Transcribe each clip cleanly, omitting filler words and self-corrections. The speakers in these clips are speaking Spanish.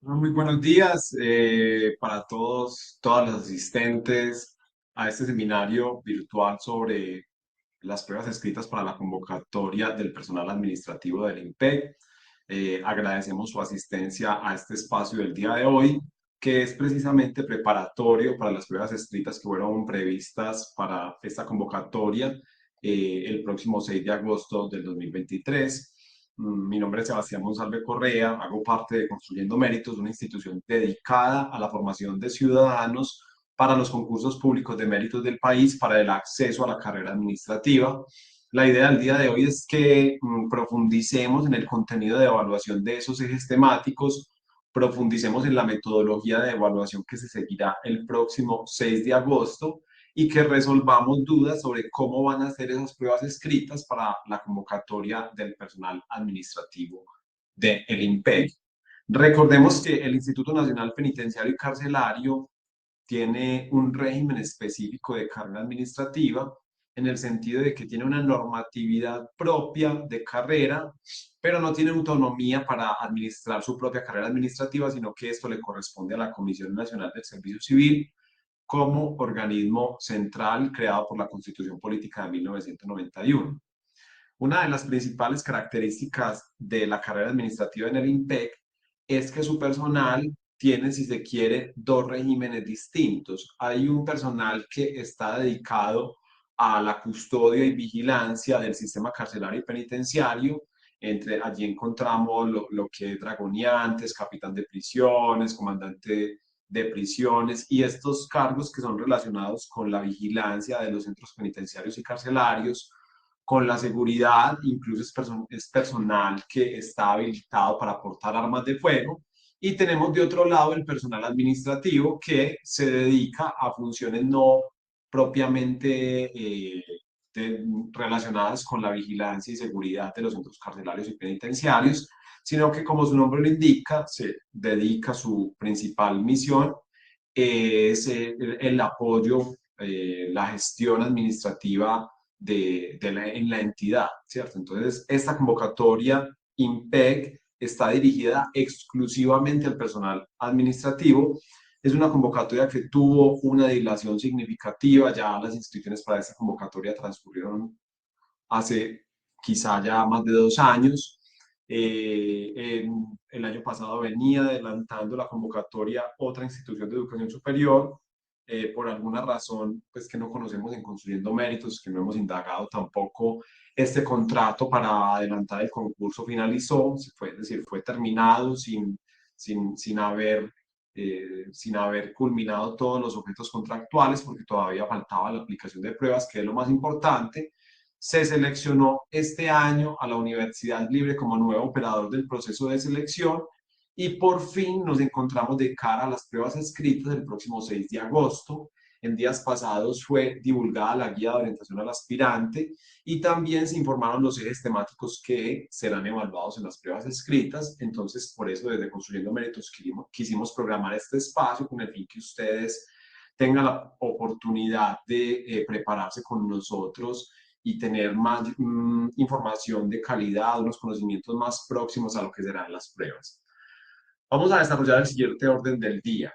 Muy buenos días para todos, todas las asistentes a este seminario virtual sobre las pruebas escritas para la convocatoria del personal administrativo del IMPEC. Agradecemos su asistencia a este espacio del día de hoy, que es precisamente preparatorio para las pruebas escritas que fueron previstas para esta convocatoria el próximo 6 de agosto del 2023. Mi nombre es Sebastián Monsalve Correa, hago parte de Construyendo Méritos, una institución dedicada a la formación de ciudadanos para los concursos públicos de méritos del país para el acceso a la carrera administrativa. La idea del día de hoy es que profundicemos en el contenido de evaluación de esos ejes temáticos, profundicemos en la metodología de evaluación que se seguirá el próximo 6 de agosto y que resolvamos dudas sobre cómo van a ser esas pruebas escritas para la convocatoria del personal administrativo del INPEC. Recordemos que el Instituto Nacional Penitenciario y Carcelario tiene un régimen específico de carrera administrativa en el sentido de que tiene una normatividad propia de carrera, pero no tiene autonomía para administrar su propia carrera administrativa, sino que esto le corresponde a la Comisión Nacional del Servicio Civil como organismo central creado por la Constitución Política de 1991. Una de las principales características de la carrera administrativa en el INPEC es que su personal tiene, si se quiere, dos regímenes distintos. Hay un personal que está dedicado a la custodia y vigilancia del sistema carcelario y penitenciario. Allí encontramos lo que es dragoniantes, capitán de prisiones, comandante de prisiones y estos cargos que son relacionados con la vigilancia de los centros penitenciarios y carcelarios, con la seguridad, incluso es personal que está habilitado para portar armas de fuego. Y tenemos de otro lado el personal administrativo que se dedica a funciones no propiamente relacionadas con la vigilancia y seguridad de los centros carcelarios y penitenciarios, sino que como su nombre lo indica, se dedica su principal misión es el apoyo, la gestión administrativa en la entidad, ¿cierto? Entonces, esta convocatoria IMPEC está dirigida exclusivamente al personal administrativo. Es una convocatoria que tuvo una dilación significativa, ya las inscripciones para esta convocatoria transcurrieron hace quizá ya más de 2 años. El año pasado venía adelantando la convocatoria otra institución de educación superior, por alguna razón pues que no conocemos en Construyendo Méritos, que no hemos indagado tampoco, este contrato para adelantar el concurso finalizó, es decir, fue terminado sin haber culminado todos los objetos contractuales, porque todavía faltaba la aplicación de pruebas, que es lo más importante. Se seleccionó este año a la Universidad Libre como nuevo operador del proceso de selección y por fin nos encontramos de cara a las pruebas escritas el próximo 6 de agosto. En días pasados fue divulgada la guía de orientación al aspirante y también se informaron los ejes temáticos que serán evaluados en las pruebas escritas. Entonces, por eso desde Construyendo Méritos quisimos programar este espacio con el fin que ustedes tengan la oportunidad de prepararse con nosotros y tener más información de calidad, unos conocimientos más próximos a lo que serán las pruebas. Vamos a desarrollar el siguiente orden del día.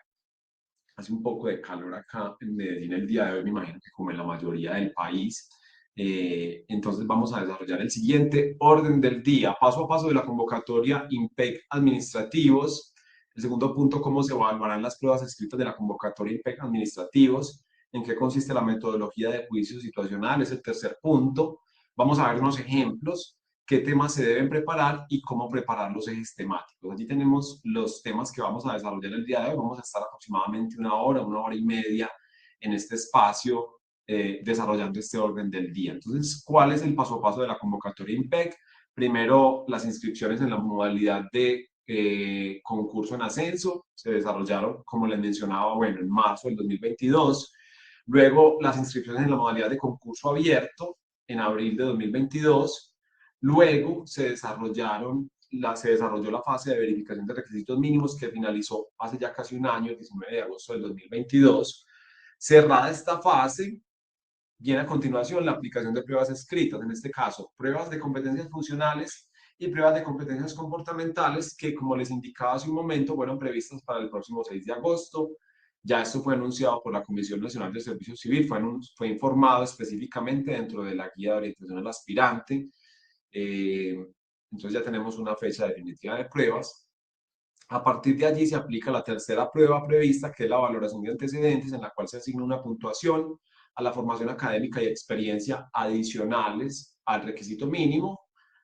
Hace un poco de calor acá en Medellín el día de hoy, me imagino que como en la mayoría del país. Entonces vamos a desarrollar el siguiente orden del día, paso a paso de la convocatoria IMPEC administrativos. El segundo punto, cómo se evaluarán las pruebas escritas de la convocatoria IMPEC administrativos, en qué consiste la metodología de juicio situacional, es el tercer punto. Vamos a ver unos ejemplos, qué temas se deben preparar y cómo preparar los ejes temáticos. Allí tenemos los temas que vamos a desarrollar el día de hoy. Vamos a estar aproximadamente una hora y media en este espacio desarrollando este orden del día. Entonces, ¿cuál es el paso a paso de la convocatoria IMPEC? Primero, las inscripciones en la modalidad de concurso en ascenso se desarrollaron, como les mencionaba, bueno, en marzo del 2022. Luego, las inscripciones en la modalidad de concurso abierto en abril de 2022. Luego se desarrolló la fase de verificación de requisitos mínimos que finalizó hace ya casi un año, el 19 de agosto del 2022. Cerrada esta fase, viene a continuación la aplicación de pruebas escritas, en este caso, pruebas de competencias funcionales y pruebas de competencias comportamentales que, como les indicaba hace un momento, fueron previstas para el próximo 6 de agosto. Ya esto fue anunciado por la Comisión Nacional de Servicio Civil, fue informado específicamente dentro de la guía de orientación al aspirante. Eh, entonces ya tenemos una fecha definitiva de pruebas. A partir de allí se aplica la tercera prueba prevista, que es la valoración de antecedentes, en la cual se asigna una puntuación a la formación académica y experiencia adicionales al requisito mínimo.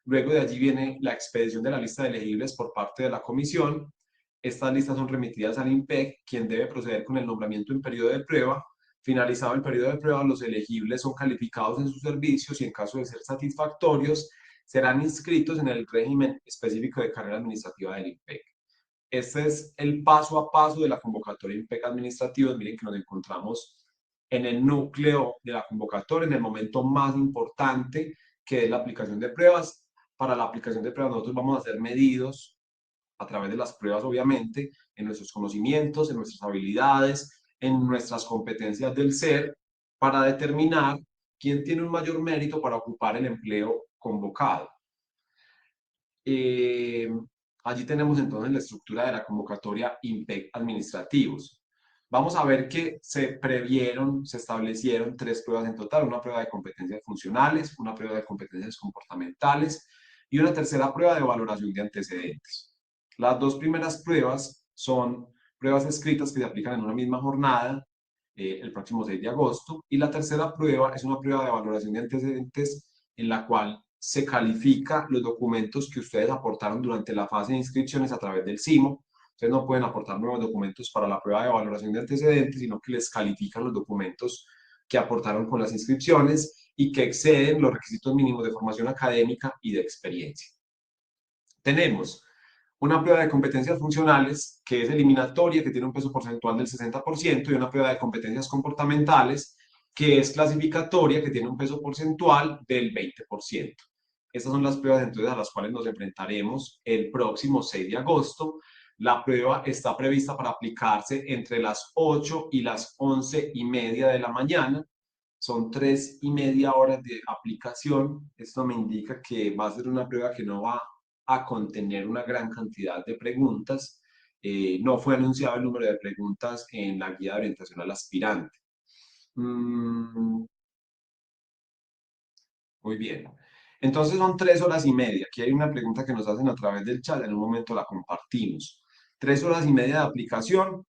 Luego de allí viene la expedición de la lista de elegibles por parte de la comisión. Estas listas son remitidas al INPEC, quien debe proceder con el nombramiento en periodo de prueba. Finalizado el periodo de prueba, los elegibles son calificados en sus servicios y, en caso de ser satisfactorios, serán inscritos en el régimen específico de carrera administrativa del INPEC. Este es el paso a paso de la convocatoria INPEC administrativos. Miren que nos encontramos en el núcleo de la convocatoria, en el momento más importante, que es la aplicación de pruebas. Para la aplicación de pruebas nosotros vamos a ser medidos a través de las pruebas, obviamente, en nuestros conocimientos, en nuestras habilidades, en nuestras competencias del ser, para determinar quién tiene un mayor mérito para ocupar el empleo convocado. Eh, Allí tenemos entonces la estructura de la convocatoria INPEC administrativos. Vamos a ver que se previeron, se establecieron 3 pruebas en total: una prueba de competencias funcionales, una prueba de competencias comportamentales y una tercera prueba de valoración de antecedentes. Las 2 primeras pruebas son pruebas escritas que se aplican en una misma jornada, el próximo 6 de agosto, y la tercera prueba es una prueba de valoración de antecedentes en la cual se califica los documentos que ustedes aportaron durante la fase de inscripciones a través del SIMO. Ustedes no pueden aportar nuevos documentos para la prueba de valoración de antecedentes, sino que les califican los documentos que aportaron con las inscripciones y que exceden los requisitos mínimos de formación académica y de experiencia. Tenemos una prueba de competencias funcionales, que es eliminatoria, que tiene un peso porcentual del 60%, y una prueba de competencias comportamentales, que es clasificatoria, que tiene un peso porcentual del 20%. Estas son las pruebas entonces a las cuales nos enfrentaremos el próximo 6 de agosto. La prueba está prevista para aplicarse entre las 8 y las 11:30 de la mañana. Son 3:30 horas de aplicación. Esto me indica que va a ser una prueba que no va a contener una gran cantidad de preguntas. No fue anunciado el número de preguntas en la guía de orientación al aspirante. Muy bien. Entonces son 3 horas y media. Aquí hay una pregunta que nos hacen a través del chat, en un momento la compartimos. 3 horas y media de aplicación.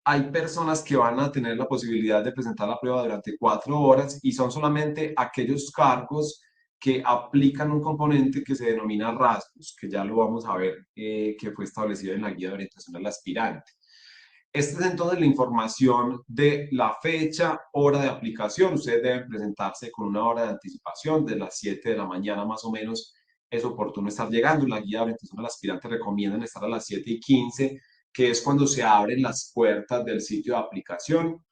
Hay personas que van a tener la posibilidad de presentar la prueba durante 4 horas, y son solamente aquellos cargos que aplican un componente que se denomina rasgos, que ya lo vamos a ver, que fue establecido en la guía de orientación al aspirante. Esta es entonces la información de la fecha, hora de aplicación. Ustedes deben presentarse con una hora de anticipación, de las 7 de la mañana más o menos. Es oportuno estar llegando. La guía de orientación al aspirante recomiendan estar a las 7:15, que es cuando se abren las puertas del sitio de aplicación.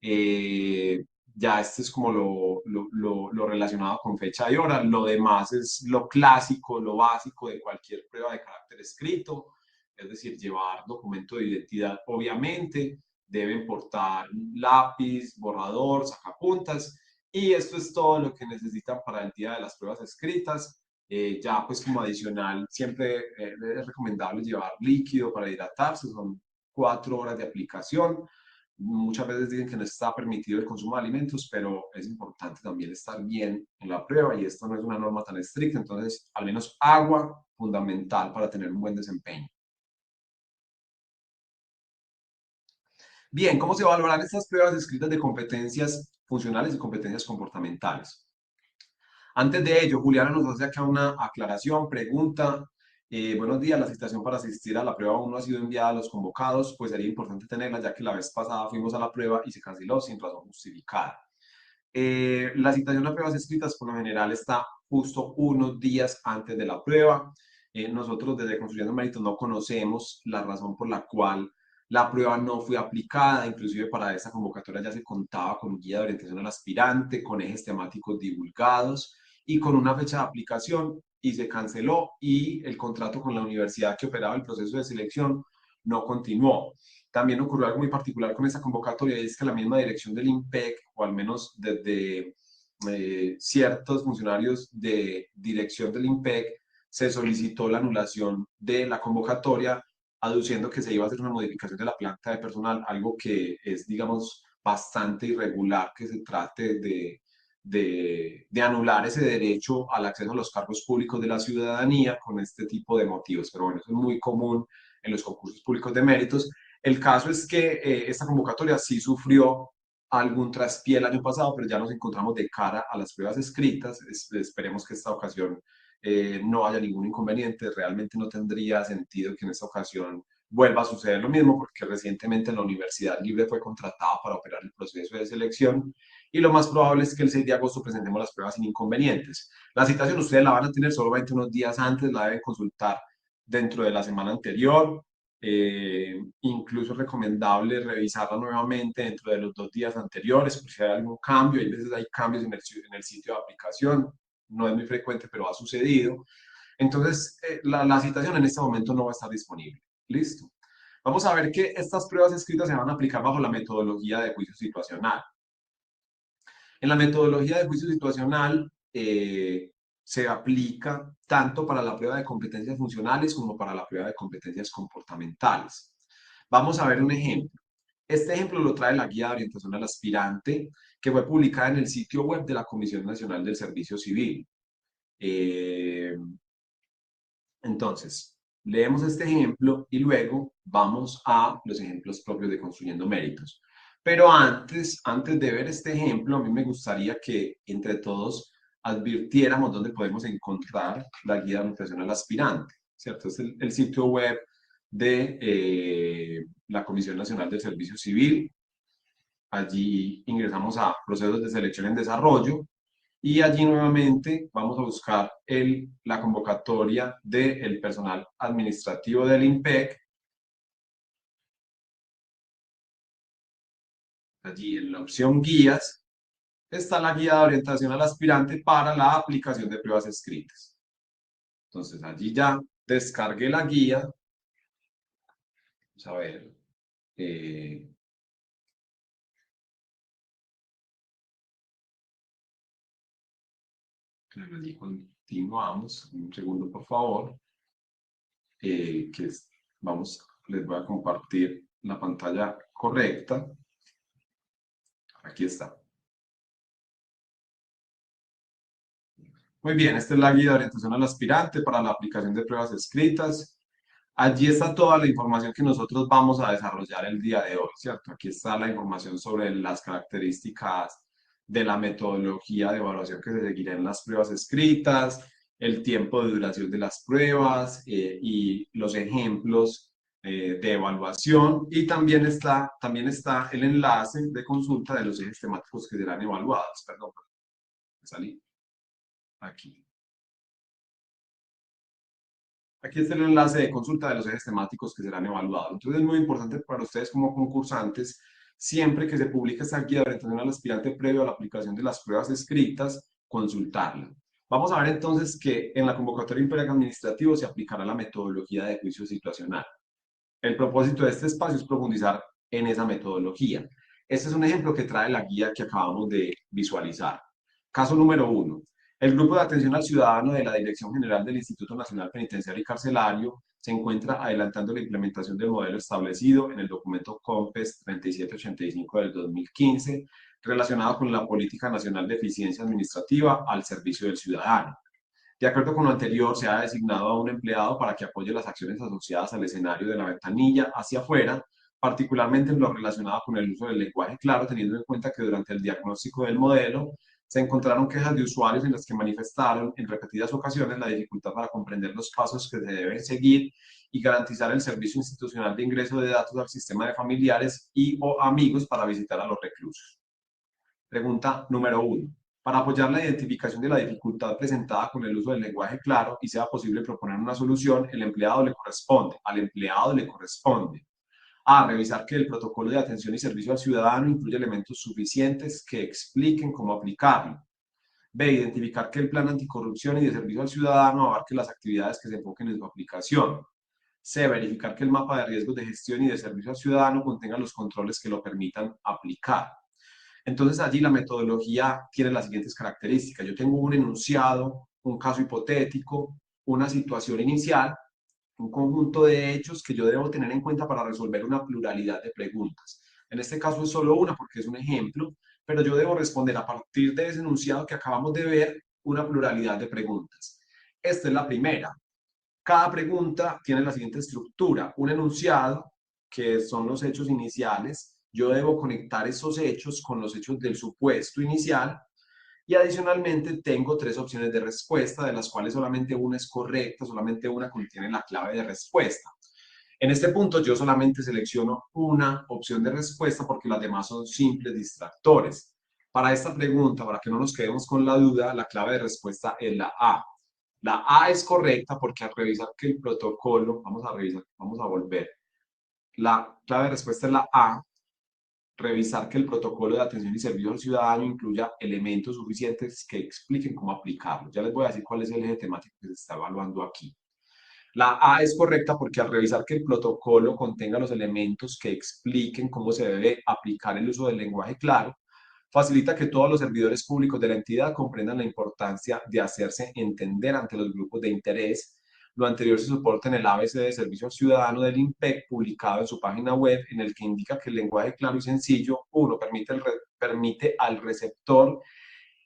Ya este es como lo relacionado con fecha y hora. Lo demás es lo clásico, lo básico de cualquier prueba de carácter escrito, es decir, llevar documento de identidad, obviamente, deben portar lápiz, borrador, sacapuntas, y esto es todo lo que necesitan para el día de las pruebas escritas. Ya pues como adicional, siempre es recomendable llevar líquido para hidratarse. Son 4 horas de aplicación. Muchas veces dicen que no está permitido el consumo de alimentos, pero es importante también estar bien en la prueba, y esto no es una norma tan estricta. Entonces, al menos agua, fundamental para tener un buen desempeño. Bien, ¿cómo se evaluarán estas pruebas escritas de competencias funcionales y competencias comportamentales? Antes de ello, Juliana nos hace acá una aclaración, pregunta. Buenos días, la citación para asistir a la prueba aún no ha sido enviada a los convocados, pues sería importante tenerla, ya que la vez pasada fuimos a la prueba y se canceló sin razón justificada. La citación a pruebas escritas por lo general está justo unos días antes de la prueba. Nosotros desde Construyendo Méritos no conocemos la razón por la cual la prueba no fue aplicada. Inclusive para esta convocatoria ya se contaba con guía de orientación al aspirante, con ejes temáticos divulgados y con una fecha de aplicación, y se canceló, y el contrato con la universidad que operaba el proceso de selección no continuó. También ocurrió algo muy particular con esta convocatoria, y es que la misma dirección del INPEC, o al menos desde ciertos funcionarios de dirección del INPEC, se solicitó la anulación de la convocatoria, aduciendo que se iba a hacer una modificación de la planta de personal, algo que es, digamos, bastante irregular que se trate de anular ese derecho al acceso a los cargos públicos de la ciudadanía con este tipo de motivos. Pero bueno, eso es muy común en los concursos públicos de méritos. El caso es que esta convocatoria sí sufrió algún traspié el año pasado, pero ya nos encontramos de cara a las pruebas escritas. Esperemos que esta ocasión no haya ningún inconveniente. Realmente no tendría sentido que en esta ocasión vuelva a suceder lo mismo, porque recientemente la Universidad Libre fue contratada para operar el proceso de selección y lo más probable es que el 6 de agosto presentemos las pruebas sin inconvenientes. La citación ustedes la van a tener solamente unos días antes, la deben consultar dentro de la semana anterior. Incluso es recomendable revisarla nuevamente dentro de los 2 días anteriores por si hay algún cambio. Hay veces hay cambios en el sitio de aplicación, no es muy frecuente, pero ha sucedido. Entonces, la citación en este momento no va a estar disponible. Listo. Vamos a ver que estas pruebas escritas se van a aplicar bajo la metodología de juicio situacional. En la metodología de juicio situacional se aplica tanto para la prueba de competencias funcionales como para la prueba de competencias comportamentales. Vamos a ver un ejemplo. Este ejemplo lo trae la Guía de Orientación al Aspirante, que fue publicada en el sitio web de la Comisión Nacional del Servicio Civil. Entonces, leemos este ejemplo y luego vamos a los ejemplos propios de Construyendo Méritos. Pero antes de ver este ejemplo, a mí me gustaría que entre todos advirtiéramos dónde podemos encontrar la guía de orientación al aspirante, ¿cierto? Es el sitio web de la Comisión Nacional del Servicio Civil. Allí ingresamos a procesos de selección en desarrollo y allí nuevamente vamos a buscar la convocatoria del personal administrativo del INPEC. Allí en la opción guías está la guía de orientación al aspirante para la aplicación de pruebas escritas. Entonces allí ya descargué la guía. Vamos a ver. Allí continuamos. Un segundo, por favor. Les voy a compartir la pantalla correcta. Aquí está. Muy bien, esta es la guía de orientación al aspirante para la aplicación de pruebas escritas. Allí está toda la información que nosotros vamos a desarrollar el día de hoy, ¿cierto? Aquí está la información sobre las características de la metodología de evaluación que se seguirá en las pruebas escritas, el tiempo de duración de las pruebas y los ejemplos de evaluación. Y también está el enlace de consulta de los ejes temáticos que serán evaluados. Perdón, me salí. Aquí. Aquí está el enlace de consulta de los ejes temáticos que serán evaluados. Entonces es muy importante para ustedes como concursantes, siempre que se publique esta guía de orientación al aspirante previo a la aplicación de las pruebas escritas, consultarla. Vamos a ver entonces que en la convocatoria imperial administrativo se aplicará la metodología de juicio situacional. El propósito de este espacio es profundizar en esa metodología. Este es un ejemplo que trae la guía que acabamos de visualizar. Caso número 1. El Grupo de Atención al Ciudadano de la Dirección General del Instituto Nacional Penitenciario y Carcelario se encuentra adelantando la implementación del modelo establecido en el documento COMPES 3785 del 2015 relacionado con la Política Nacional de Eficiencia Administrativa al servicio del ciudadano. De acuerdo con lo anterior, se ha designado a un empleado para que apoye las acciones asociadas al escenario de la ventanilla hacia afuera, particularmente en lo relacionado con el uso del lenguaje claro, teniendo en cuenta que durante el diagnóstico del modelo se encontraron quejas de usuarios en las que manifestaron en repetidas ocasiones la dificultad para comprender los pasos que se deben seguir y garantizar el servicio institucional de ingreso de datos al sistema de familiares y o amigos para visitar a los reclusos. Pregunta número 1. Para apoyar la identificación de la dificultad presentada con el uso del lenguaje claro y sea posible proponer una solución, al empleado le corresponde A. Revisar que el protocolo de atención y servicio al ciudadano incluye elementos suficientes que expliquen cómo aplicarlo. B. Identificar que el plan anticorrupción y de servicio al ciudadano abarque las actividades que se enfoquen en su aplicación. C. Verificar que el mapa de riesgos de gestión y de servicio al ciudadano contenga los controles que lo permitan aplicar. Entonces allí la metodología tiene las siguientes características. Yo tengo un enunciado, un caso hipotético, una situación inicial, un conjunto de hechos que yo debo tener en cuenta para resolver una pluralidad de preguntas. En este caso es solo una porque es un ejemplo, pero yo debo responder a partir de ese enunciado que acabamos de ver una pluralidad de preguntas. Esta es la primera. Cada pregunta tiene la siguiente estructura: un enunciado, que son los hechos iniciales. Yo debo conectar esos hechos con los hechos del supuesto inicial y adicionalmente tengo tres opciones de respuesta, de las cuales solamente una es correcta, solamente una contiene la clave de respuesta. En este punto yo solamente selecciono una opción de respuesta porque las demás son simples distractores. Para esta pregunta, para que no nos quedemos con la duda, la clave de respuesta es la A. La A es correcta porque al revisar que el protocolo, vamos a revisar, vamos a volver. La clave de respuesta es la A, revisar que el protocolo de atención y servicio al ciudadano incluya elementos suficientes que expliquen cómo aplicarlo. Ya les voy a decir cuál es el eje temático que se está evaluando aquí. La A es correcta porque al revisar que el protocolo contenga los elementos que expliquen cómo se debe aplicar el uso del lenguaje claro, facilita que todos los servidores públicos de la entidad comprendan la importancia de hacerse entender ante los grupos de interés. Lo anterior se soporta en el ABC de Servicio al Ciudadano del INPEC, publicado en su página web, en el que indica que el lenguaje claro y sencillo, uno, permite al receptor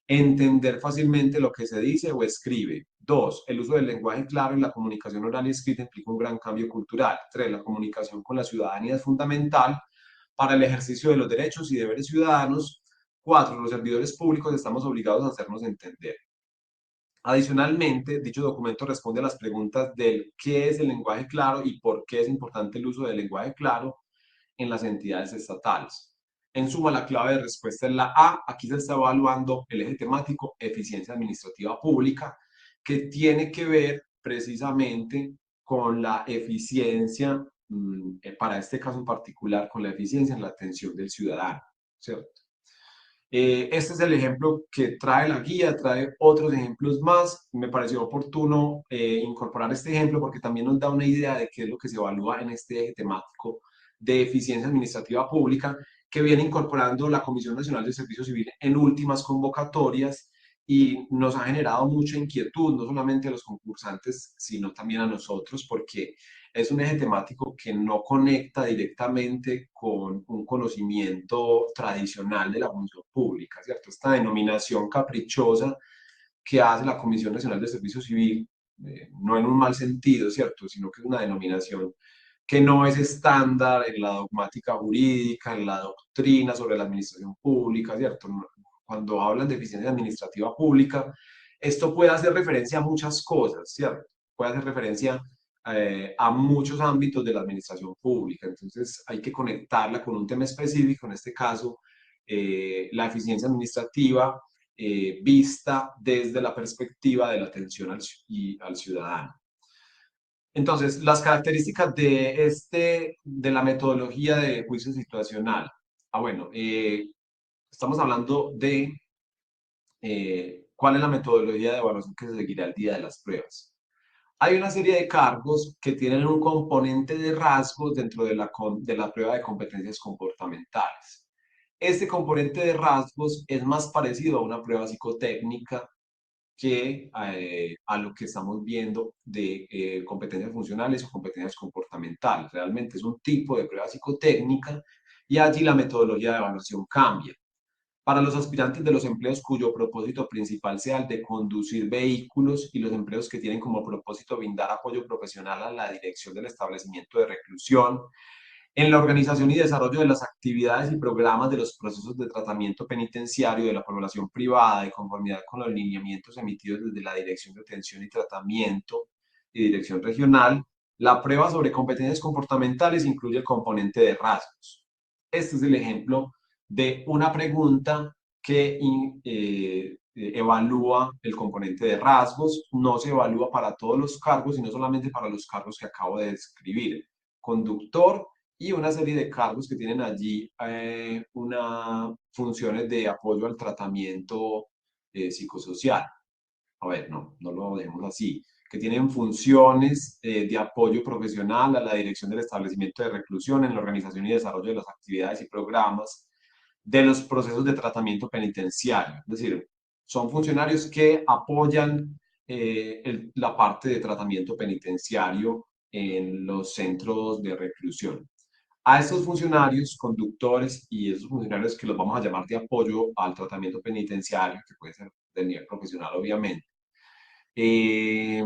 entender fácilmente lo que se dice o escribe. Dos, el uso del lenguaje claro en la comunicación oral y escrita implica un gran cambio cultural. Tres, la comunicación con la ciudadanía es fundamental para el ejercicio de los derechos y deberes ciudadanos. Cuatro, los servidores públicos estamos obligados a hacernos entender. Adicionalmente, dicho documento responde a las preguntas del qué es el lenguaje claro y por qué es importante el uso del lenguaje claro en las entidades estatales. En suma, la clave de respuesta es la A. Aquí se está evaluando el eje temático eficiencia administrativa pública, que tiene que ver precisamente con la eficiencia, para este caso en particular, con la eficiencia en la atención del ciudadano, ¿cierto? Este es el ejemplo que trae la guía, trae otros ejemplos más. Me pareció oportuno incorporar este ejemplo porque también nos da una idea de qué es lo que se evalúa en este eje temático de eficiencia administrativa pública, que viene incorporando la Comisión Nacional de Servicio Civil en últimas convocatorias y nos ha generado mucha inquietud, no solamente a los concursantes, sino también a nosotros, porque es un eje temático que no conecta directamente con un conocimiento tradicional de la función pública, ¿cierto? Esta denominación caprichosa que hace la Comisión Nacional de Servicio Civil, no en un mal sentido, ¿cierto? Sino que es una denominación que no es estándar en la dogmática jurídica, en la doctrina sobre la administración pública, ¿cierto? Cuando hablan de eficiencia administrativa pública, esto puede hacer referencia a muchas cosas, ¿cierto? Puede hacer referencia a muchos ámbitos de la administración pública. Entonces hay que conectarla con un tema específico, en este caso, la eficiencia administrativa vista desde la perspectiva de la atención al ciudadano. Entonces, las características de la metodología de juicio situacional. Bueno, estamos hablando de cuál es la metodología de evaluación que se seguirá el día de las pruebas. Hay una serie de cargos que tienen un componente de rasgos dentro de la prueba de competencias comportamentales. Este componente de rasgos es más parecido a una prueba psicotécnica que a lo que estamos viendo de competencias funcionales o competencias comportamentales. Realmente es un tipo de prueba psicotécnica y allí la metodología de evaluación cambia. Para los aspirantes de los empleos cuyo propósito principal sea el de conducir vehículos y los empleos que tienen como propósito brindar apoyo profesional a la dirección del establecimiento de reclusión, en la organización y desarrollo de las actividades y programas de los procesos de tratamiento penitenciario de la población privada, de conformidad con los lineamientos emitidos desde la Dirección de Atención y Tratamiento y Dirección Regional, la prueba sobre competencias comportamentales incluye el componente de rasgos. Este es el ejemplo de una pregunta que evalúa el componente de rasgos. No se evalúa para todos los cargos, sino solamente para los cargos que acabo de describir: conductor y una serie de cargos que tienen allí unas funciones de apoyo al tratamiento psicosocial. A ver, no lo dejemos así, que tienen funciones de apoyo profesional a la dirección del establecimiento de reclusión en la organización y desarrollo de las actividades y programas de los procesos de tratamiento penitenciario. Es decir, son funcionarios que apoyan la parte de tratamiento penitenciario en los centros de reclusión. A estos funcionarios, conductores y esos funcionarios que los vamos a llamar de apoyo al tratamiento penitenciario, que puede ser de nivel profesional obviamente, eh,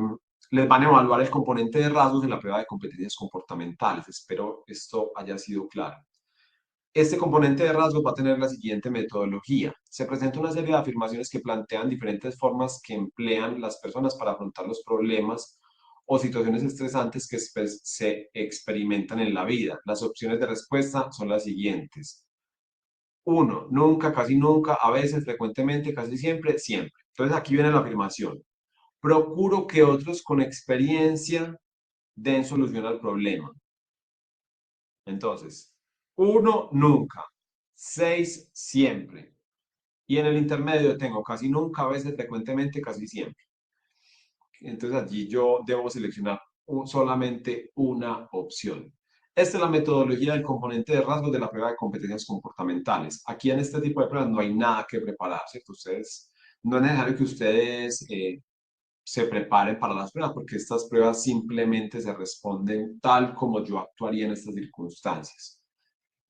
les van a evaluar el componente de rasgos en la prueba de competencias comportamentales. Espero esto haya sido claro. Este componente de rasgos va a tener la siguiente metodología. Se presenta una serie de afirmaciones que plantean diferentes formas que emplean las personas para afrontar los problemas o situaciones estresantes que se experimentan en la vida. Las opciones de respuesta son las siguientes. Uno, nunca, casi nunca, a veces, frecuentemente, casi siempre, siempre. Entonces aquí viene la afirmación. Procuro que otros con experiencia den solución al problema. Entonces, uno, nunca. Seis, siempre. Y en el intermedio tengo casi nunca, a veces, frecuentemente, casi siempre. Entonces allí yo debo seleccionar solamente una opción. Esta es la metodología del componente de rasgos de la prueba de competencias comportamentales. Aquí en este tipo de pruebas no hay nada que preparar, ¿cierto? No es necesario que ustedes se preparen para las pruebas, porque estas pruebas simplemente se responden tal como yo actuaría en estas circunstancias.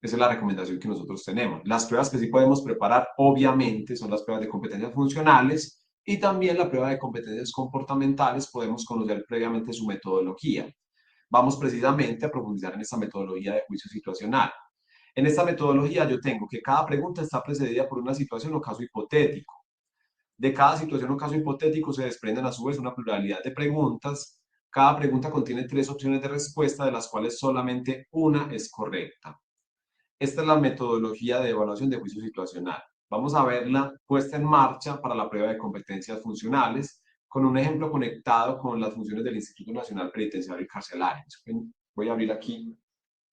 Esa es la recomendación que nosotros tenemos. Las pruebas que sí podemos preparar, obviamente, son las pruebas de competencias funcionales y también la prueba de competencias comportamentales. Podemos conocer previamente su metodología. Vamos precisamente a profundizar en esta metodología de juicio situacional. En esta metodología yo tengo que cada pregunta está precedida por una situación o caso hipotético. De cada situación o caso hipotético se desprenden a su vez una pluralidad de preguntas. Cada pregunta contiene tres opciones de respuesta, de las cuales solamente una es correcta. Esta es la metodología de evaluación de juicio situacional. Vamos a verla puesta en marcha para la prueba de competencias funcionales con un ejemplo conectado con las funciones del Instituto Nacional Penitenciario y Carcelario. Voy a abrir aquí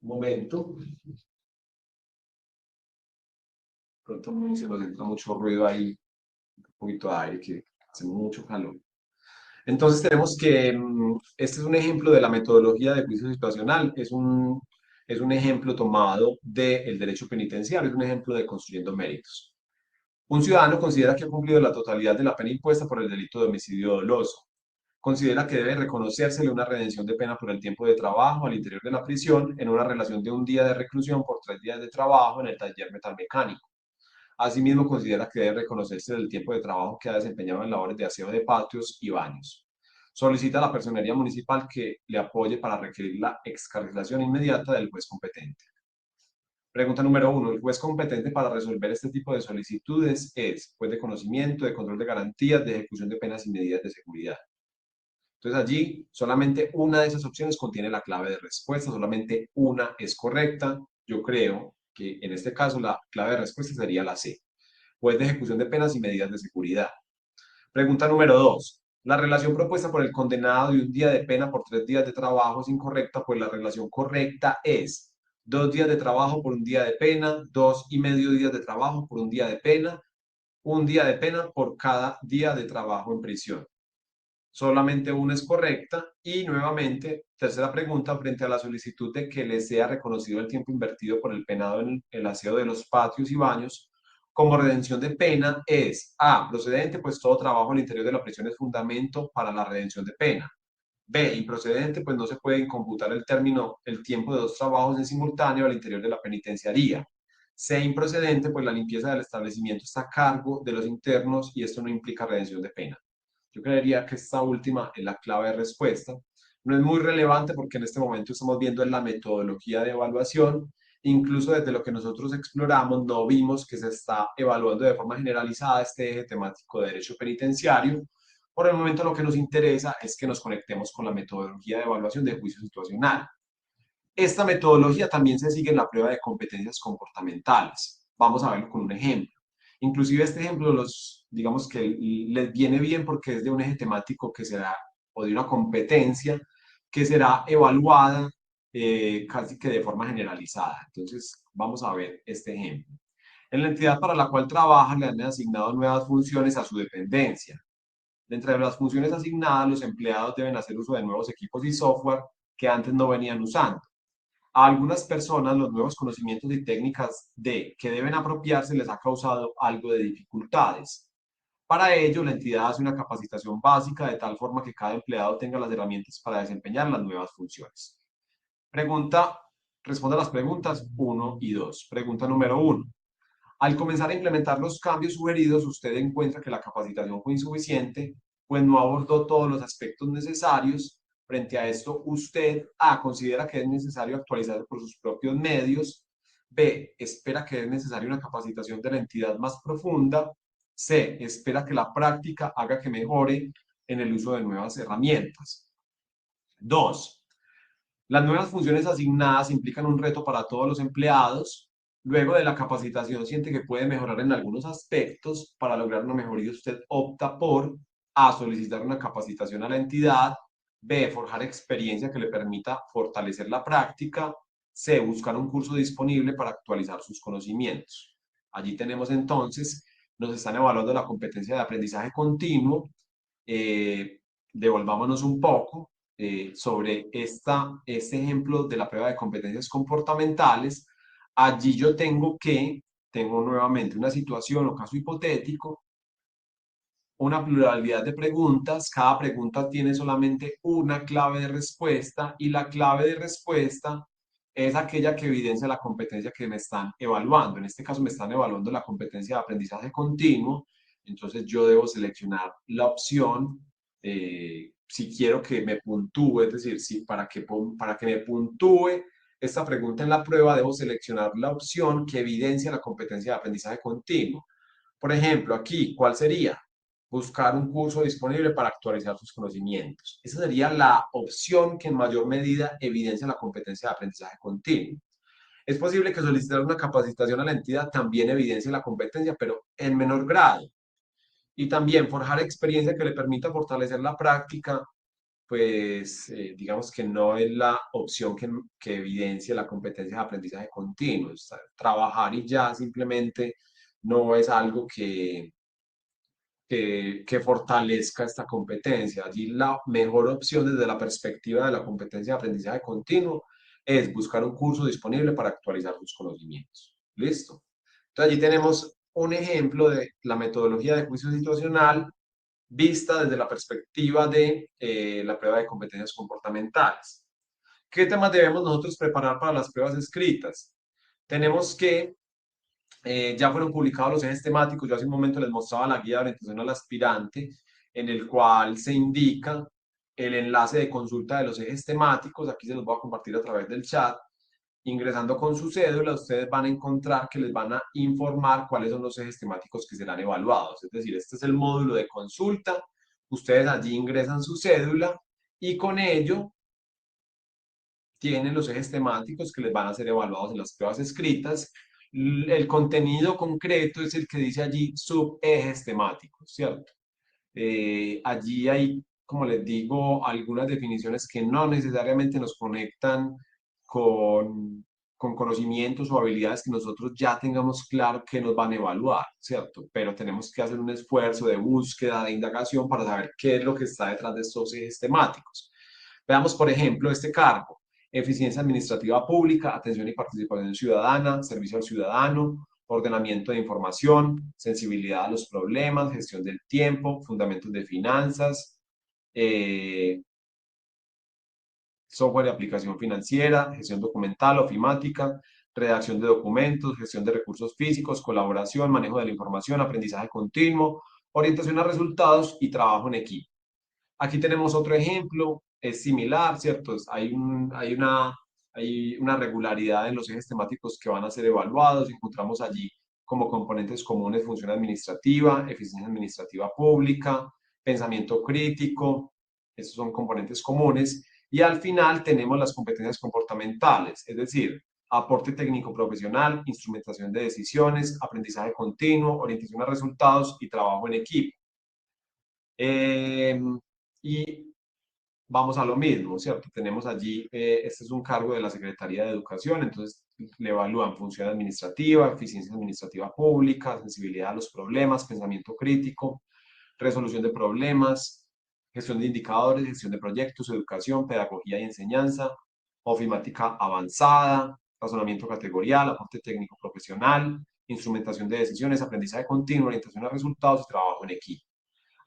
un momento. Pronto se nos entra mucho ruido ahí, un poquito de aire, que hace mucho calor. Entonces tenemos que, este es un ejemplo de la metodología de juicio situacional, es un ejemplo tomado del derecho penitenciario, es un ejemplo de construyendo méritos. Un ciudadano considera que ha cumplido la totalidad de la pena impuesta por el delito de homicidio doloso. Considera que debe reconocérsele una redención de pena por el tiempo de trabajo al interior de la prisión en una relación de un día de reclusión por 3 días de trabajo en el taller metalmecánico. Asimismo, considera que debe reconocerse el tiempo de trabajo que ha desempeñado en labores de aseo de patios y baños. Solicita a la Personería Municipal que le apoye para requerir la excarcelación inmediata del juez competente. Pregunta número 1. El juez competente para resolver este tipo de solicitudes es juez de conocimiento, de control de garantías, de ejecución de penas y medidas de seguridad. Entonces allí solamente una de esas opciones contiene la clave de respuesta, solamente una es correcta. Yo creo que en este caso la clave de respuesta sería la C, juez de ejecución de penas y medidas de seguridad. Pregunta número 2. La relación propuesta por el condenado de un día de pena por 3 días de trabajo es incorrecta, pues la relación correcta es 2 días de trabajo por un día de pena, 2,5 días de trabajo por un día de pena, un día de pena por cada día de trabajo en prisión. Solamente una es correcta y nuevamente, tercera pregunta, frente a la solicitud de que le sea reconocido el tiempo invertido por el penado en el aseo de los patios y baños como redención de pena es A, procedente, pues todo trabajo al interior de la prisión es fundamento para la redención de pena. B, improcedente, pues no se puede computar el término, el tiempo de dos trabajos en simultáneo al interior de la penitenciaría. C, improcedente, pues la limpieza del establecimiento está a cargo de los internos y esto no implica redención de pena. Yo creería que esta última es la clave de respuesta. No es muy relevante porque en este momento estamos viendo en la metodología de evaluación. Incluso desde lo que nosotros exploramos, no vimos que se está evaluando de forma generalizada este eje temático de derecho penitenciario. Por el momento lo que nos interesa es que nos conectemos con la metodología de evaluación de juicio situacional. Esta metodología también se sigue en la prueba de competencias comportamentales. Vamos a verlo con un ejemplo. Inclusive este ejemplo digamos que les viene bien porque es de un eje temático que será, o de una competencia que será evaluada casi que de forma generalizada. Entonces, vamos a ver este ejemplo. En la entidad para la cual trabaja le han asignado nuevas funciones a su dependencia. Dentro de las funciones asignadas, los empleados deben hacer uso de nuevos equipos y software que antes no venían usando. A algunas personas los nuevos conocimientos y técnicas que deben apropiarse les ha causado algo de dificultades. Para ello, la entidad hace una capacitación básica de tal forma que cada empleado tenga las herramientas para desempeñar las nuevas funciones. Pregunta, responde a las preguntas 1 y 2. Pregunta número 1. Al comenzar a implementar los cambios sugeridos, usted encuentra que la capacitación fue insuficiente, pues no abordó todos los aspectos necesarios. Frente a esto, usted A, considera que es necesario actualizarse por sus propios medios. B, espera que es necesaria una capacitación de la entidad más profunda. C, espera que la práctica haga que mejore en el uso de nuevas herramientas. 2. Las nuevas funciones asignadas implican un reto para todos los empleados. Luego de la capacitación siente que puede mejorar en algunos aspectos. Para lograr una mejoría, usted opta por A, solicitar una capacitación a la entidad. B, forjar experiencia que le permita fortalecer la práctica. C, buscar un curso disponible para actualizar sus conocimientos. Allí tenemos entonces, nos están evaluando la competencia de aprendizaje continuo. Eh, Devolvámonos un poco sobre este ejemplo de la prueba de competencias comportamentales. Allí yo tengo nuevamente una situación o caso hipotético, una pluralidad de preguntas, cada pregunta tiene solamente una clave de respuesta y la clave de respuesta es aquella que evidencia la competencia que me están evaluando. En este caso me están evaluando la competencia de aprendizaje continuo, entonces yo debo seleccionar la opción si quiero que me puntúe, es decir, si para que me puntúe esta pregunta en la prueba debo seleccionar la opción que evidencia la competencia de aprendizaje continuo. Por ejemplo, aquí, ¿cuál sería? Buscar un curso disponible para actualizar sus conocimientos. Esa sería la opción que en mayor medida evidencia la competencia de aprendizaje continuo. Es posible que solicitar una capacitación a la entidad también evidencie la competencia, pero en menor grado. Y también forjar experiencia que le permita fortalecer la práctica, pues digamos que no es la opción que evidencia la competencia de aprendizaje continuo. O sea, trabajar y ya simplemente no es algo que fortalezca esta competencia. Allí la mejor opción desde la perspectiva de la competencia de aprendizaje continuo es buscar un curso disponible para actualizar sus conocimientos. ¿Listo? Entonces allí tenemos un ejemplo de la metodología de juicio situacional vista desde la perspectiva de la prueba de competencias comportamentales. ¿Qué temas debemos nosotros preparar para las pruebas escritas? Tenemos que ya fueron publicados los ejes temáticos. Yo hace un momento les mostraba la guía de orientación al aspirante, en el cual se indica el enlace de consulta de los ejes temáticos. Aquí se los voy a compartir a través del chat. Ingresando con su cédula, ustedes van a encontrar que les van a informar cuáles son los ejes temáticos que serán evaluados. Es decir, este es el módulo de consulta. Ustedes allí ingresan su cédula y con ello tienen los ejes temáticos que les van a ser evaluados en las pruebas escritas. El contenido concreto es el que dice allí subejes temáticos, ¿cierto? Allí hay, como les digo, algunas definiciones que no necesariamente nos conectan con conocimientos o habilidades que nosotros ya tengamos claro que nos van a evaluar, ¿cierto? Pero tenemos que hacer un esfuerzo de búsqueda, de indagación para saber qué es lo que está detrás de estos ejes temáticos. Veamos, por ejemplo, este cargo: eficiencia administrativa pública, atención y participación ciudadana, servicio al ciudadano, ordenamiento de información, sensibilidad a los problemas, gestión del tiempo, fundamentos de finanzas, eh, software de aplicación financiera, gestión documental, ofimática, redacción de documentos, gestión de recursos físicos, colaboración, manejo de la información, aprendizaje continuo, orientación a resultados y trabajo en equipo. Aquí tenemos otro ejemplo, es similar, ¿cierto? Hay una regularidad en los ejes temáticos que van a ser evaluados. Encontramos allí como componentes comunes función administrativa, eficiencia administrativa pública, pensamiento crítico. Estos son componentes comunes. Y al final tenemos las competencias comportamentales, es decir, aporte técnico profesional, instrumentación de decisiones, aprendizaje continuo, orientación a resultados y trabajo en equipo. Y vamos a lo mismo, ¿cierto? Tenemos allí, este es un cargo de la Secretaría de Educación, entonces le evalúan función administrativa, eficiencia administrativa pública, sensibilidad a los problemas, pensamiento crítico, resolución de problemas, gestión de indicadores, gestión de proyectos, educación, pedagogía y enseñanza, ofimática avanzada, razonamiento categorial, aporte técnico profesional, instrumentación de decisiones, aprendizaje continuo, orientación a resultados y trabajo en equipo.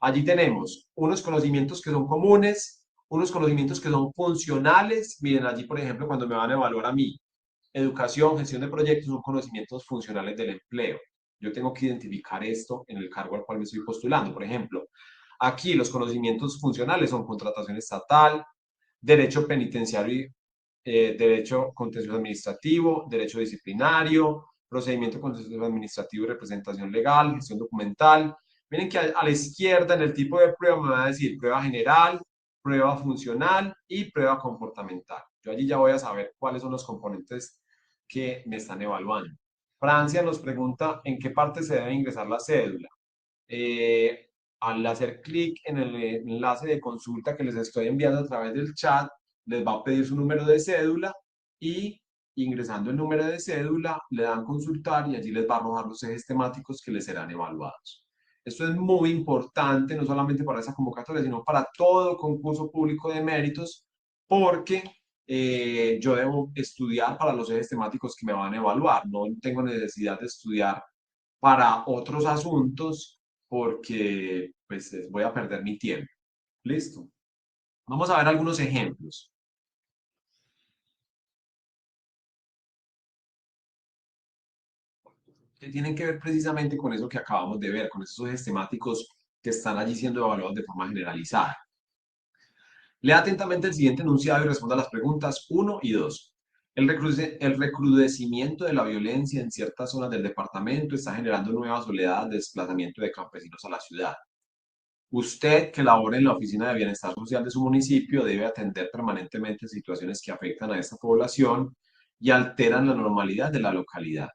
Allí tenemos unos conocimientos que son comunes, unos conocimientos que son funcionales. Miren, allí, por ejemplo, cuando me van a evaluar a mí, educación, gestión de proyectos son conocimientos funcionales del empleo. Yo tengo que identificar esto en el cargo al cual me estoy postulando. Por ejemplo, aquí los conocimientos funcionales son contratación estatal, derecho penitenciario, derecho contencioso administrativo, derecho disciplinario, procedimiento contencioso administrativo y representación legal, gestión documental. Miren que a la izquierda en el tipo de prueba me va a decir prueba general, prueba funcional y prueba comportamental. Yo allí ya voy a saber cuáles son los componentes que me están evaluando. Francia nos pregunta en qué parte se debe ingresar la cédula. Eh, Al hacer clic en el enlace de consulta que les estoy enviando a través del chat, les va a pedir su número de cédula y ingresando el número de cédula le dan consultar y allí les va a arrojar los ejes temáticos que les serán evaluados. Esto es muy importante, no solamente para esa convocatoria, sino para todo concurso público de méritos, porque yo debo estudiar para los ejes temáticos que me van a evaluar. No tengo necesidad de estudiar para otros asuntos porque pues voy a perder mi tiempo. Listo. Vamos a ver algunos ejemplos que tienen que ver precisamente con eso que acabamos de ver, con esos ejes temáticos que están allí siendo evaluados de forma generalizada. Lea atentamente el siguiente enunciado y responda a las preguntas 1 y 2. El recrudecimiento de la violencia en ciertas zonas del departamento está generando nuevas oleadas de desplazamiento de campesinos a la ciudad. Usted, que labora en la Oficina de Bienestar Social de su municipio, debe atender permanentemente situaciones que afectan a esta población y alteran la normalidad de la localidad.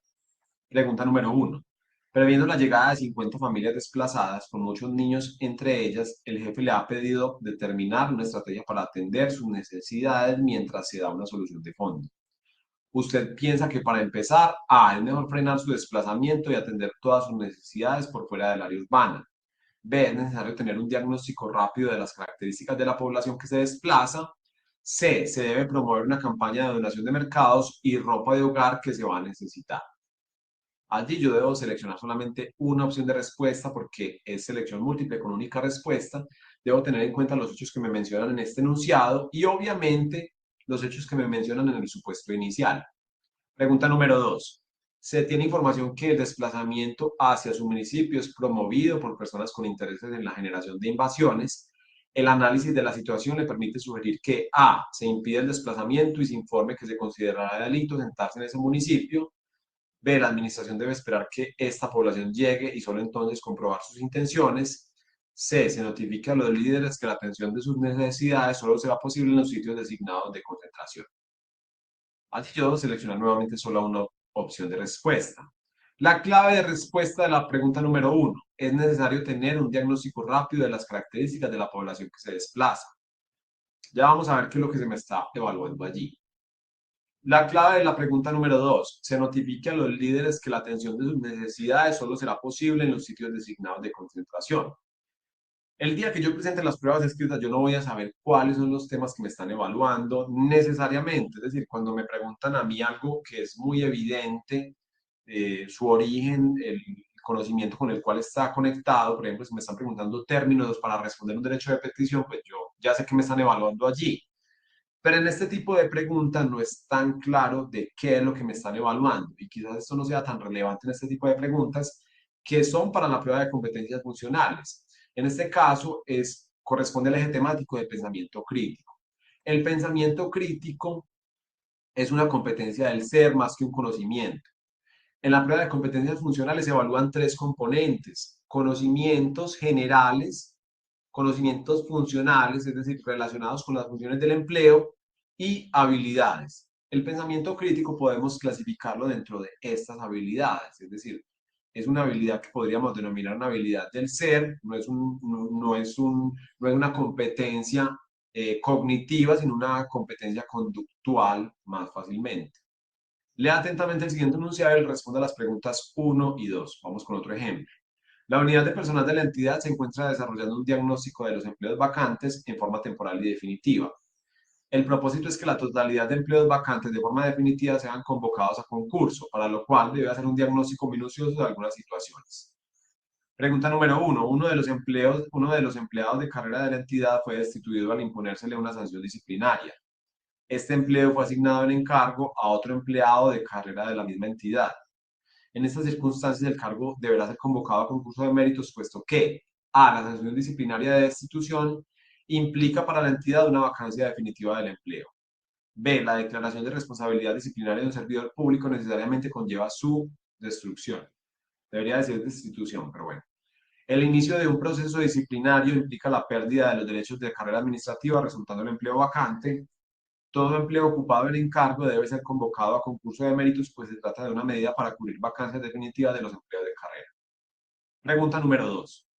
Pregunta número 1. Previendo la llegada de 50 familias desplazadas, con muchos niños entre ellas, el jefe le ha pedido determinar una estrategia para atender sus necesidades mientras se da una solución de fondo. Usted piensa que para empezar, A, es mejor frenar su desplazamiento y atender todas sus necesidades por fuera del área urbana. B, es necesario tener un diagnóstico rápido de las características de la población que se desplaza. C, se debe promover una campaña de donación de mercados y ropa de hogar que se va a necesitar. Allí yo debo seleccionar solamente una opción de respuesta porque es selección múltiple con única respuesta. Debo tener en cuenta los hechos que me mencionan en este enunciado y obviamente los hechos que me mencionan en el supuesto inicial. Pregunta número 2. Se tiene información que el desplazamiento hacia su municipio es promovido por personas con intereses en la generación de invasiones. El análisis de la situación le permite sugerir que A, se impide el desplazamiento y se informe que se considerará delito sentarse en ese municipio. B, la administración debe esperar que esta población llegue y solo entonces comprobar sus intenciones. C, se notifica a los líderes que la atención de sus necesidades solo será posible en los sitios designados de concentración. Así yo debo seleccionar nuevamente solo una opción de respuesta. La clave de respuesta de la pregunta número 1. Es necesario tener un diagnóstico rápido de las características de la población que se desplaza. Ya vamos a ver qué es lo que se me está evaluando allí. La clave de la pregunta número 2. Se notifique a los líderes que la atención de sus necesidades solo será posible en los sitios designados de concentración. El día que yo presente las pruebas escritas, yo no voy a saber cuáles son los temas que me están evaluando necesariamente. Es decir, cuando me preguntan a mí algo que es muy evidente, su origen, el conocimiento con el cual está conectado, por ejemplo, si me están preguntando términos para responder un derecho de petición, pues yo ya sé que me están evaluando allí. Pero en este tipo de preguntas no es tan claro de qué es lo que me están evaluando. Y quizás esto no sea tan relevante en este tipo de preguntas que son para la prueba de competencias funcionales. En este caso, corresponde al eje temático de pensamiento crítico. El pensamiento crítico es una competencia del ser más que un conocimiento. En la prueba de competencias funcionales se evalúan tres componentes: conocimientos generales, conocimientos funcionales, es decir, relacionados con las funciones del empleo, y habilidades. El pensamiento crítico podemos clasificarlo dentro de estas habilidades, es decir, es una habilidad que podríamos denominar una habilidad del ser, no es una competencia cognitiva, sino una competencia conductual más fácilmente. Lea atentamente el siguiente enunciado y responda a las preguntas 1 y 2. Vamos con otro ejemplo. La unidad de personal de la entidad se encuentra desarrollando un diagnóstico de los empleos vacantes en forma temporal y definitiva. El propósito es que la totalidad de empleos vacantes de forma definitiva sean convocados a concurso, para lo cual debe hacer un diagnóstico minucioso de algunas situaciones. Pregunta número uno. Uno de los empleados de carrera de la entidad fue destituido al imponérsele una sanción disciplinaria. Este empleo fue asignado en encargo a otro empleado de carrera de la misma entidad. En estas circunstancias, el cargo deberá ser convocado a concurso de méritos, puesto que A. La sanción disciplinaria de destitución implica para la entidad una vacancia definitiva del empleo. B. La declaración de responsabilidad disciplinaria de un servidor público necesariamente conlleva su destrucción. Debería decir destitución, pero bueno. El inicio de un proceso disciplinario implica la pérdida de los derechos de carrera administrativa resultando en empleo vacante. Todo empleo ocupado en encargo debe ser convocado a concurso de méritos, pues se trata de una medida para cubrir vacancias definitivas de los empleos de carrera. Pregunta número 2.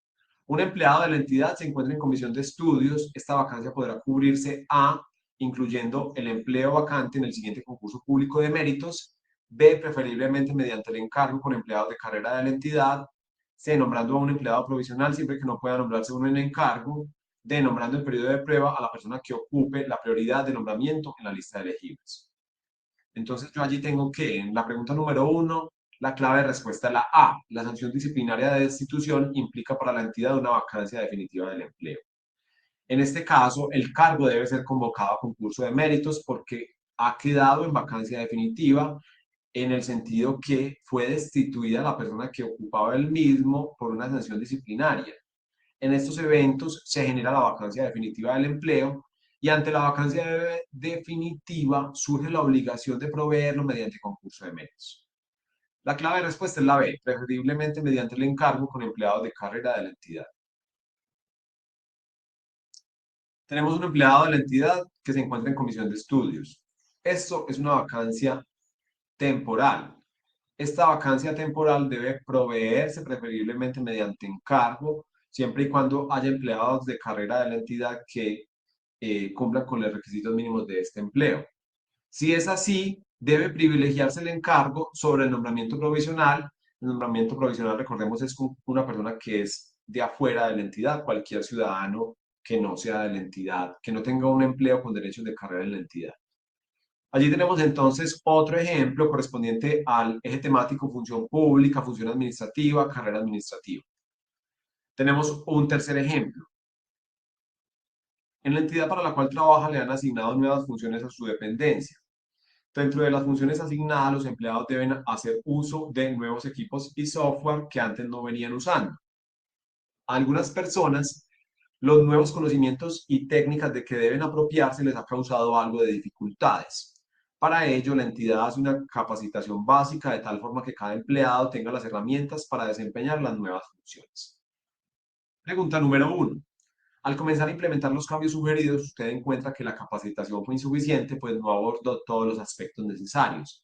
Un empleado de la entidad se encuentra en comisión de estudios. Esta vacancia podrá cubrirse A, incluyendo el empleo vacante en el siguiente concurso público de méritos. B, preferiblemente mediante el encargo con empleados de carrera de la entidad. C, nombrando a un empleado provisional siempre que no pueda nombrarse uno en encargo. D, nombrando en periodo de prueba a la persona que ocupe la prioridad de nombramiento en la lista de elegibles. Entonces yo allí tengo que, en la pregunta número 1, la clave de respuesta es la A. La sanción disciplinaria de destitución implica para la entidad una vacancia definitiva del empleo. En este caso, el cargo debe ser convocado a concurso de méritos porque ha quedado en vacancia definitiva en el sentido que fue destituida la persona que ocupaba el mismo por una sanción disciplinaria. En estos eventos se genera la vacancia definitiva del empleo y ante la vacancia definitiva surge la obligación de proveerlo mediante concurso de méritos. La clave de respuesta es la B, preferiblemente mediante el encargo con empleados de carrera de la entidad. Tenemos un empleado de la entidad que se encuentra en comisión de estudios. Esto es una vacancia temporal. Esta vacancia temporal debe proveerse preferiblemente mediante encargo, siempre y cuando haya empleados de carrera de la entidad que cumplan con los requisitos mínimos de este empleo. Si es así, debe privilegiarse el encargo sobre el nombramiento provisional. El nombramiento provisional, recordemos, es una persona que es de afuera de la entidad, cualquier ciudadano que no sea de la entidad, que no tenga un empleo con derechos de carrera en la entidad. Allí tenemos entonces otro ejemplo correspondiente al eje temático función pública, función administrativa, carrera administrativa. Tenemos un tercer ejemplo. En la entidad para la cual trabaja le han asignado nuevas funciones a su dependencia. Dentro de las funciones asignadas, los empleados deben hacer uso de nuevos equipos y software que antes no venían usando. A algunas personas, los nuevos conocimientos y técnicas de que deben apropiarse les ha causado algo de dificultades. Para ello, la entidad hace una capacitación básica de tal forma que cada empleado tenga las herramientas para desempeñar las nuevas funciones. Pregunta número 1. Al comenzar a implementar los cambios sugeridos, usted encuentra que la capacitación fue insuficiente, pues no abordó todos los aspectos necesarios.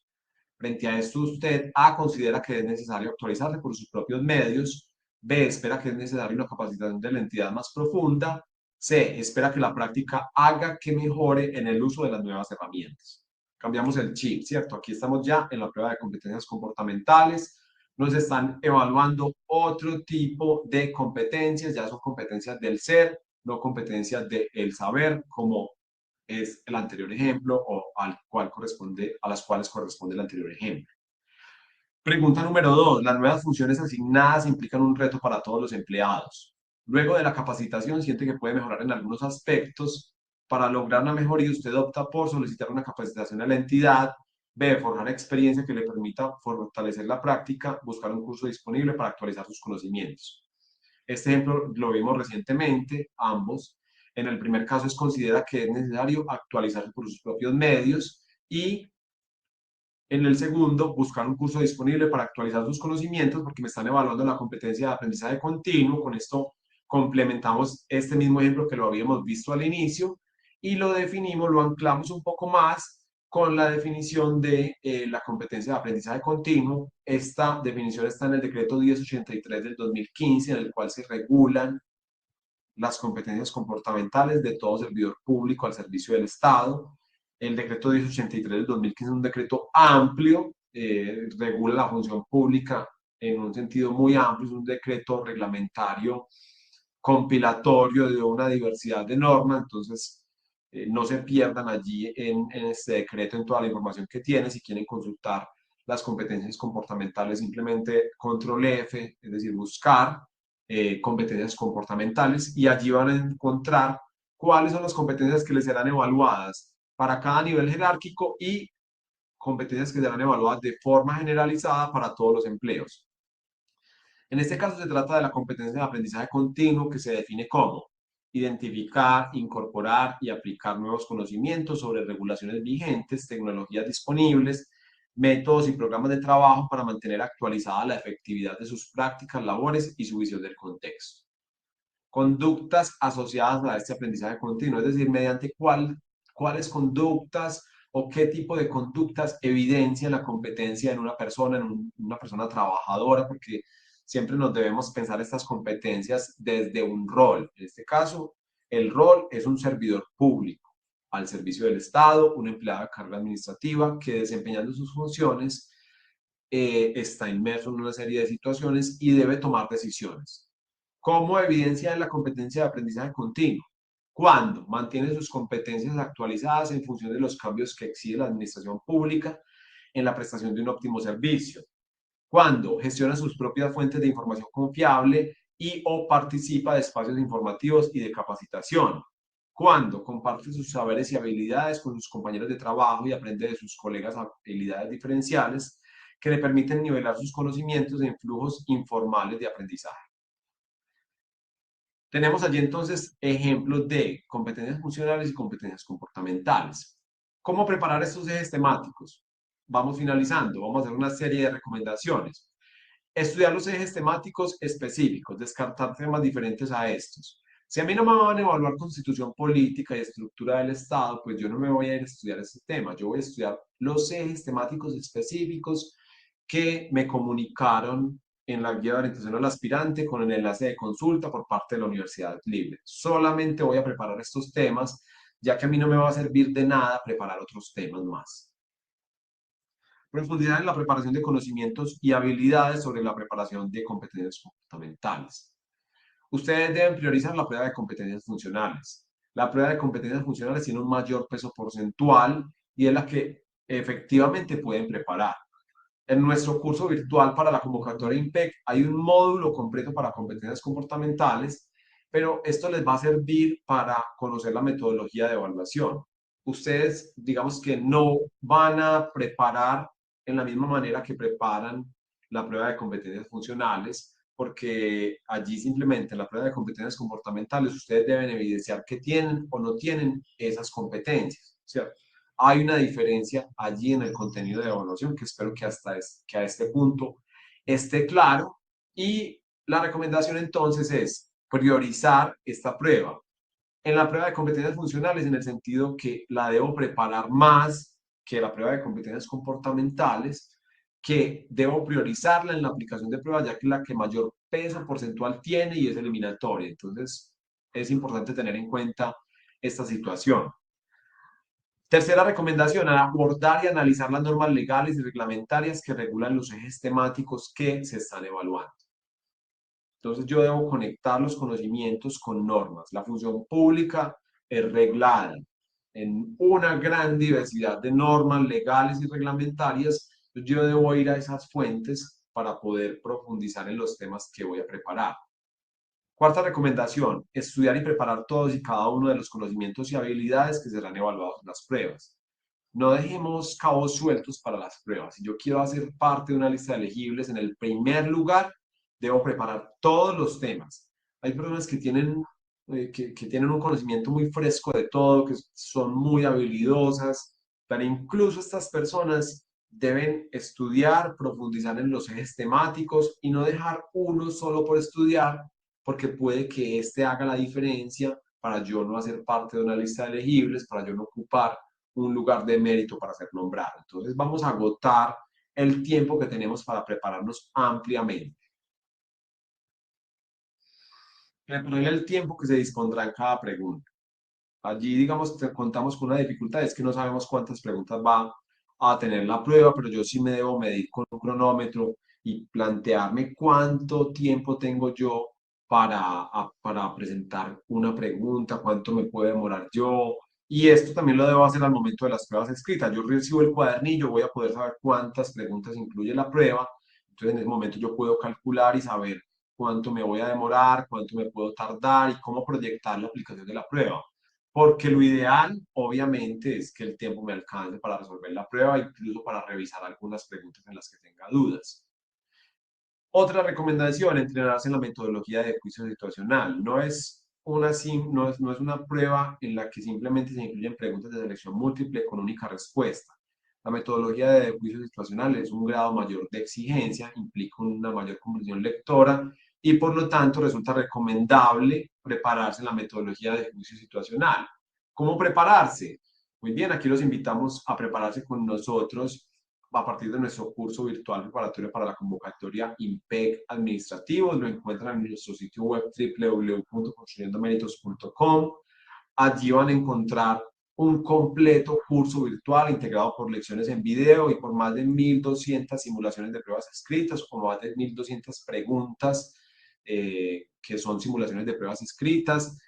Frente a esto, usted A, considera que es necesario actualizarse por sus propios medios. B, espera que es necesaria una capacitación de la entidad más profunda. C, espera que la práctica haga que mejore en el uso de las nuevas herramientas. Cambiamos el chip, ¿cierto? Aquí estamos ya en la prueba de competencias comportamentales. Nos están evaluando otro tipo de competencias, ya son competencias del ser, no competencias del saber, como es el anterior ejemplo o a las cuales corresponde el anterior ejemplo. Pregunta número 2. Las nuevas funciones asignadas implican un reto para todos los empleados. Luego de la capacitación, siente que puede mejorar en algunos aspectos. Para lograr una mejoría, usted opta por solicitar una capacitación a la entidad. B, forjar experiencia que le permita fortalecer la práctica, buscar un curso disponible para actualizar sus conocimientos. Este ejemplo lo vimos recientemente, ambos. En el primer caso considera que es necesario actualizarse por sus propios medios y en el segundo, buscar un curso disponible para actualizar sus conocimientos porque me están evaluando la competencia de aprendizaje continuo. Con esto complementamos este mismo ejemplo que lo habíamos visto al inicio y lo definimos, lo anclamos un poco más con la definición de la competencia de aprendizaje continuo. Esta definición está en el decreto 1083 del 2015, en el cual se regulan las competencias comportamentales de todo servidor público al servicio del Estado. El decreto 1083 del 2015 es un decreto amplio, regula la función pública en un sentido muy amplio, es un decreto reglamentario compilatorio de una diversidad de normas, entonces no se pierdan allí en este decreto, en toda la información que tiene. Si quieren consultar las competencias comportamentales, simplemente control F, es decir, buscar competencias comportamentales, y allí van a encontrar cuáles son las competencias que les serán evaluadas para cada nivel jerárquico y competencias que serán evaluadas de forma generalizada para todos los empleos. En este caso se trata de la competencia de aprendizaje continuo, que se define como identificar, incorporar y aplicar nuevos conocimientos sobre regulaciones vigentes, tecnologías disponibles, métodos y programas de trabajo para mantener actualizada la efectividad de sus prácticas, labores y su visión del contexto. Conductas asociadas a este aprendizaje continuo, es decir, mediante cuáles conductas o qué tipo de conductas evidencian la competencia en una persona, una persona trabajadora, porque siempre nos debemos pensar estas competencias desde un rol. En este caso, el rol es un servidor público al servicio del Estado, un empleado de carga administrativa que, desempeñando sus funciones, está inmerso en una serie de situaciones y debe tomar decisiones. ¿Cómo evidencia la competencia de aprendizaje continuo? Cuando mantiene sus competencias actualizadas en función de los cambios que exige la administración pública en la prestación de un óptimo servicio. Cuando gestiona sus propias fuentes de información confiable y o participa de espacios informativos y de capacitación. Cuando comparte sus saberes y habilidades con sus compañeros de trabajo y aprende de sus colegas habilidades diferenciales que le permiten nivelar sus conocimientos en flujos informales de aprendizaje. Tenemos allí entonces ejemplos de competencias funcionales y competencias comportamentales. ¿Cómo preparar estos ejes temáticos? Vamos finalizando, vamos a hacer una serie de recomendaciones. Estudiar los ejes temáticos específicos, descartar temas diferentes a estos. Si a mí no me van a evaluar constitución política y estructura del Estado, pues yo no me voy a ir a estudiar ese tema. Yo voy a estudiar los ejes temáticos específicos que me comunicaron en la guía de orientación al aspirante con el enlace de consulta por parte de la Universidad Libre. Solamente voy a preparar estos temas, ya que a mí no me va a servir de nada preparar otros temas más. Profundizar en la preparación de conocimientos y habilidades sobre la preparación de competencias comportamentales. Ustedes deben priorizar la prueba de competencias funcionales. La prueba de competencias funcionales tiene un mayor peso porcentual y es la que efectivamente pueden preparar. En nuestro curso virtual para la convocatoria IMPEC hay un módulo completo para competencias comportamentales, pero esto les va a servir para conocer la metodología de evaluación. Ustedes, digamos que no van a preparar en la misma manera que preparan la prueba de competencias funcionales, porque allí simplemente en la prueba de competencias comportamentales ustedes deben evidenciar que tienen o no tienen esas competencias, ¿cierto? Hay una diferencia allí en el contenido de evaluación que espero que a este punto esté claro. Y la recomendación entonces es priorizar esta prueba. En la prueba de competencias funcionales, en el sentido que la debo preparar más que la prueba de competencias comportamentales, que debo priorizarla en la aplicación de pruebas, ya que es la que mayor peso porcentual tiene y es eliminatoria. Entonces, es importante tener en cuenta esta situación. Tercera recomendación, abordar y analizar las normas legales y reglamentarias que regulan los ejes temáticos que se están evaluando. Entonces yo debo conectar los conocimientos con normas. La función pública es reglada en una gran diversidad de normas legales y reglamentarias. Yo debo ir a esas fuentes para poder profundizar en los temas que voy a preparar. Cuarta recomendación, estudiar y preparar todos y cada uno de los conocimientos y habilidades que serán evaluados en las pruebas. No dejemos cabos sueltos para las pruebas. Si yo quiero hacer parte de una lista de elegibles, en el primer lugar debo preparar todos los temas. Hay personas que tienen un conocimiento muy fresco de todo, que son muy habilidosas, pero incluso estas personas deben estudiar, profundizar en los ejes temáticos y no dejar uno solo por estudiar, porque puede que este haga la diferencia para yo no hacer parte de una lista de elegibles, para yo no ocupar un lugar de mérito para ser nombrado. Entonces vamos a agotar el tiempo que tenemos para prepararnos ampliamente. Ponerle el tiempo que se dispondrá en cada pregunta. Allí, digamos, contamos con una dificultad, es que no sabemos cuántas preguntas va a tener la prueba, pero yo sí me debo medir con un cronómetro y plantearme cuánto tiempo tengo yo para presentar una pregunta, cuánto me puede demorar yo, Y esto también lo debo hacer al momento de las pruebas escritas. Yo recibo el cuadernillo, voy a poder saber cuántas preguntas incluye la prueba. Entonces, en ese momento yo puedo calcular y saber cuánto me voy a demorar, cuánto me puedo tardar y cómo proyectar la aplicación de la prueba. Porque lo ideal, obviamente, es que el tiempo me alcance para resolver la prueba, incluso para revisar algunas preguntas en las que tenga dudas. Otra recomendación, entrenarse en la metodología de juicio situacional. No es una prueba en la que simplemente se incluyen preguntas de selección múltiple con única respuesta. La metodología de juicio situacional es un grado mayor de exigencia, implica una mayor comprensión lectora y por lo tanto resulta recomendable prepararse en la metodología de juicio situacional. ¿Cómo prepararse? Muy bien, aquí los invitamos a prepararse con nosotros a partir de nuestro curso virtual preparatorio para la convocatoria IMPEC Administrativos. Lo encuentran en nuestro sitio web www.construyendoméritos.com. Allí van a encontrar un completo curso virtual integrado por lecciones en video y por más de 1.200 simulaciones de pruebas escritas o más de 1.200 preguntas que son simulaciones de pruebas escritas.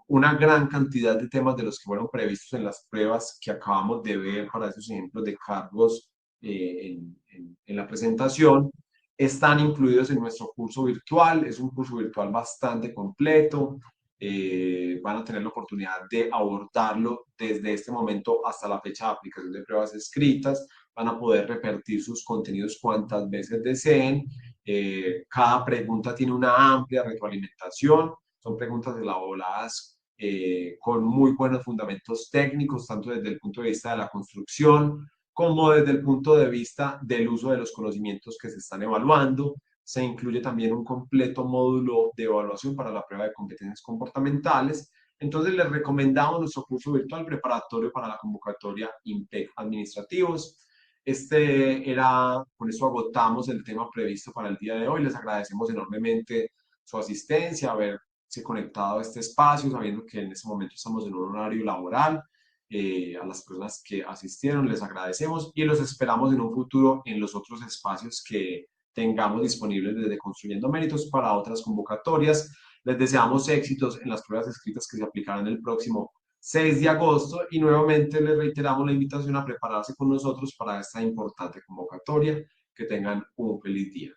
Una gran cantidad de temas de los que fueron previstos en las pruebas que acabamos de ver para esos ejemplos de cargos en la presentación están incluidos en nuestro curso virtual. Es un curso virtual bastante completo. Van a tener la oportunidad de abordarlo desde este momento hasta la fecha de aplicación de pruebas escritas. Van a poder repetir sus contenidos cuantas veces deseen. Cada pregunta tiene una amplia retroalimentación. Son preguntas elaboradas con muy buenos fundamentos técnicos, tanto desde el punto de vista de la construcción como desde el punto de vista del uso de los conocimientos que se están evaluando. Se incluye también un completo módulo de evaluación para la prueba de competencias comportamentales. Entonces, les recomendamos nuestro curso virtual preparatorio para la convocatoria IMPEC Administrativos. Con eso agotamos el tema previsto para el día de hoy. Les agradecemos enormemente su asistencia, haberse conectado a este espacio, sabiendo que en este momento estamos en un horario laboral. A las personas que asistieron les agradecemos y los esperamos en un futuro en los otros espacios que tengamos disponibles desde Construyendo Méritos para otras convocatorias. Les deseamos éxitos en las pruebas escritas que se aplicarán el próximo 6 de agosto y nuevamente les reiteramos la invitación a prepararse con nosotros para esta importante convocatoria. Que tengan un feliz día.